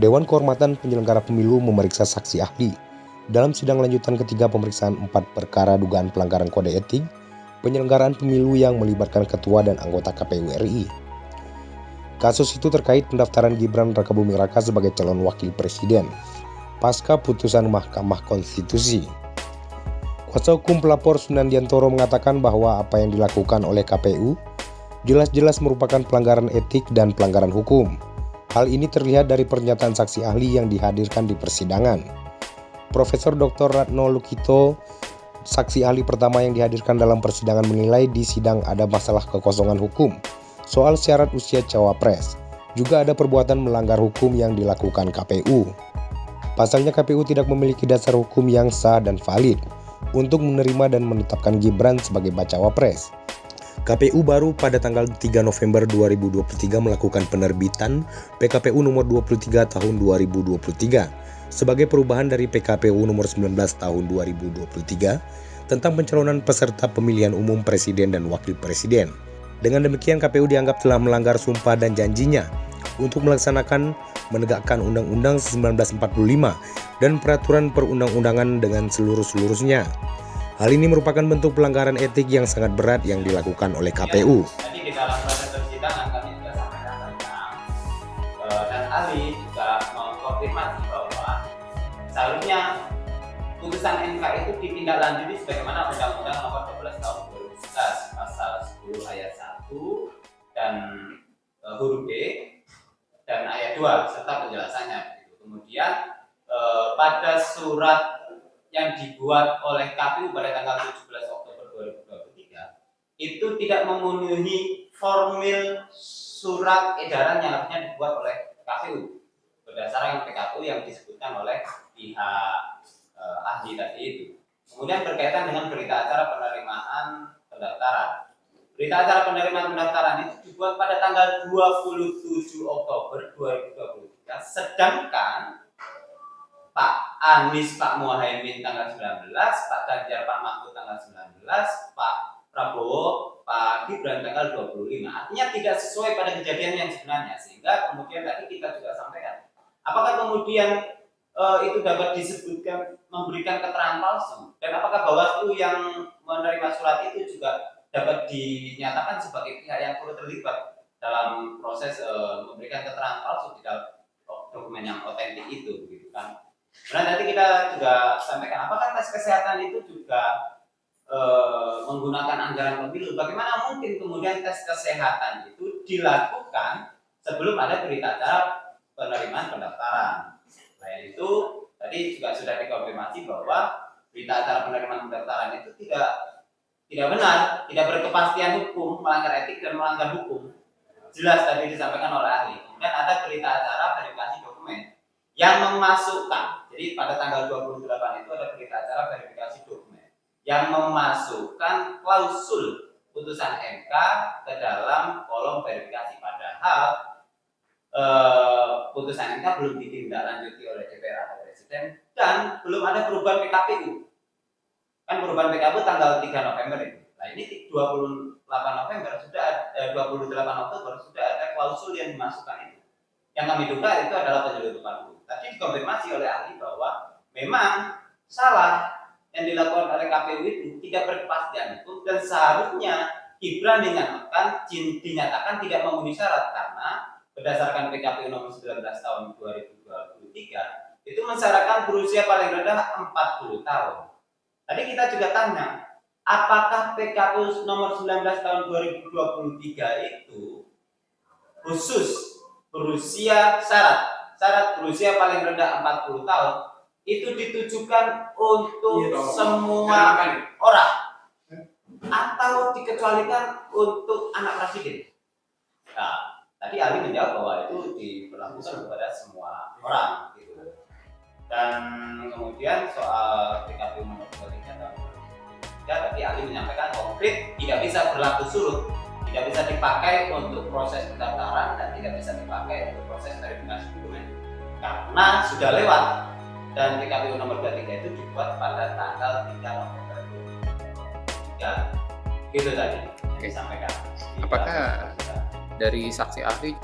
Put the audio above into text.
Dewan Kehormatan Penyelenggara Pemilu memeriksa saksi ahli dalam sidang lanjutan ketiga pemeriksaan 4 perkara dugaan pelanggaran kode etik penyelenggaraan pemilu yang melibatkan ketua dan anggota KPU RI. Kasus itu terkait pendaftaran Gibran Rakabuming Raka sebagai calon wakil presiden pasca putusan Mahkamah Konstitusi. Kuasa hukum pelapor Sunandiantoro mengatakan bahwa apa yang dilakukan oleh KPU jelas-jelas merupakan pelanggaran etik dan pelanggaran hukum. Hal ini terlihat dari pernyataan saksi ahli yang dihadirkan di persidangan. Profesor Dr. Ratno Lukito, saksi ahli pertama yang dihadirkan dalam persidangan, menilai di sidang ada masalah kekosongan hukum soal syarat usia cawapres. Juga ada perbuatan melanggar hukum yang dilakukan KPU. Pasalnya KPU tidak memiliki dasar hukum yang sah dan valid untuk menerima dan menetapkan Gibran sebagai bacawa pres. KPU baru pada tanggal 3 November 2023 melakukan penerbitan PKPU nomor 23 tahun 2023 sebagai perubahan dari PKPU nomor 19 tahun 2023 tentang pencalonan peserta pemilihan umum presiden dan wakil presiden. Dengan demikian KPU dianggap telah melanggar sumpah dan janjinya untuk melaksanakan menegakkan Undang-Undang 1945 dan peraturan perundang-undangan dengan seluruh-seluruhnya. Hal ini merupakan bentuk pelanggaran etik yang sangat berat yang dilakukan oleh KPU. Jadi di dalam proses persidangan kami juga sampaikan tentang dan ahli juga mengkonfirmasi bahwa seharusnya putusan MK itu ditindaklanjuti sebagaimana Undang-Undang Nomor 12 Tahun 2011 Pasal 10 Ayat 1 dan huruf B dan ayat 2 serta penjelasannya. Kemudian pada surat yang dibuat oleh KPU pada tanggal 17 Oktober 2023 itu tidak memenuhi formil surat edaran yang harusnya dibuat oleh KPU berdasarkan PKPU yang disebutkan oleh pihak ahli tadi itu. Kemudian berkaitan dengan berita acara penerimaan pendaftaran. Berita acara penerimaan pendaftaran itu dibuat pada tanggal 27 Oktober 2023, sedangkan Pak Anies, Pak Muhaimin tanggal 19, Pak Ganjar, Pak Mahfud tanggal 19, Pak Prabowo, Pak Gibran tanggal 25. Artinya tidak sesuai pada kejadian yang sebenarnya, sehingga kemudian tadi kita juga sampaikan, apakah kemudian itu dapat disebutkan memberikan keterangan palsu, dan apakah Bawaslu yang menerima surat itu juga dapat dinyatakan sebagai pihak yang turut terlibat dalam proses memberikan keterangan palsu di dalam dokumen yang otentik itu, gitu kan? Nah, nanti kita juga sampaikan apakah tes kesehatan itu juga menggunakan anggaran pemilu. Bagaimana mungkin kemudian tes kesehatan itu dilakukan sebelum ada berita acara penerimaan pendaftaran. Selain itu, tadi juga sudah dikonfirmasi bahwa berita acara penerimaan pendaftaran itu tidak benar, tidak berkepastian hukum, melanggar etik dan melanggar hukum. Jelas tadi disampaikan oleh ahli. Kemudian ada berita acara verifikasi dokumen yang memasukkan, jadi pada tanggal 28 itu ada berita acara verifikasi dokumen yang memasukkan klausul putusan MK ke dalam kolom verifikasi, padahal putusan MK belum ditindaklanjuti oleh DPR atau Presiden dan belum ada perubahan PKPU. Kan perubahan PKPU tanggal 3 November itu. Nah, ini 28 November sudah 28 Oktober sudah ada klausul yang dimasukkan itu. Yang kami duga itu adalah penyelundupan hukum. Tadi dikonfirmasi oleh ahli bahwa memang salah yang dilakukan oleh KPU itu tidak berkepastian hukum dan seharusnya Gibran dinyatakan tidak memenuhi syarat karena berdasarkan PKPU nomor 19 tahun 2023 itu mensyaratkan berusia paling rendah 40 tahun. Tadi kita juga tanya, apakah PKPU nomor 19 tahun 2023 itu khusus berusia syarat berusia paling rendah 40 tahun itu ditujukan untuk semua orang atau dikecualikan untuk anak presiden? Nah, tadi ahli menjawab bahwa itu diberlakukan kepada semua orang gitu. Dan kemudian soal PKPU nomor 23 tahun 2023 tadi ahli menyampaikan konkret tidak bisa berlaku surut, tidak bisa dipakai untuk proses pendaftaran dan tidak bisa dipakai untuk proses verifikasi dokumen karena sudah lewat, dan PKPU nomor 23 itu dibuat pada tanggal 3 November 2023. Gitu tadi yang disampaikan. Apakah dari saksi ahli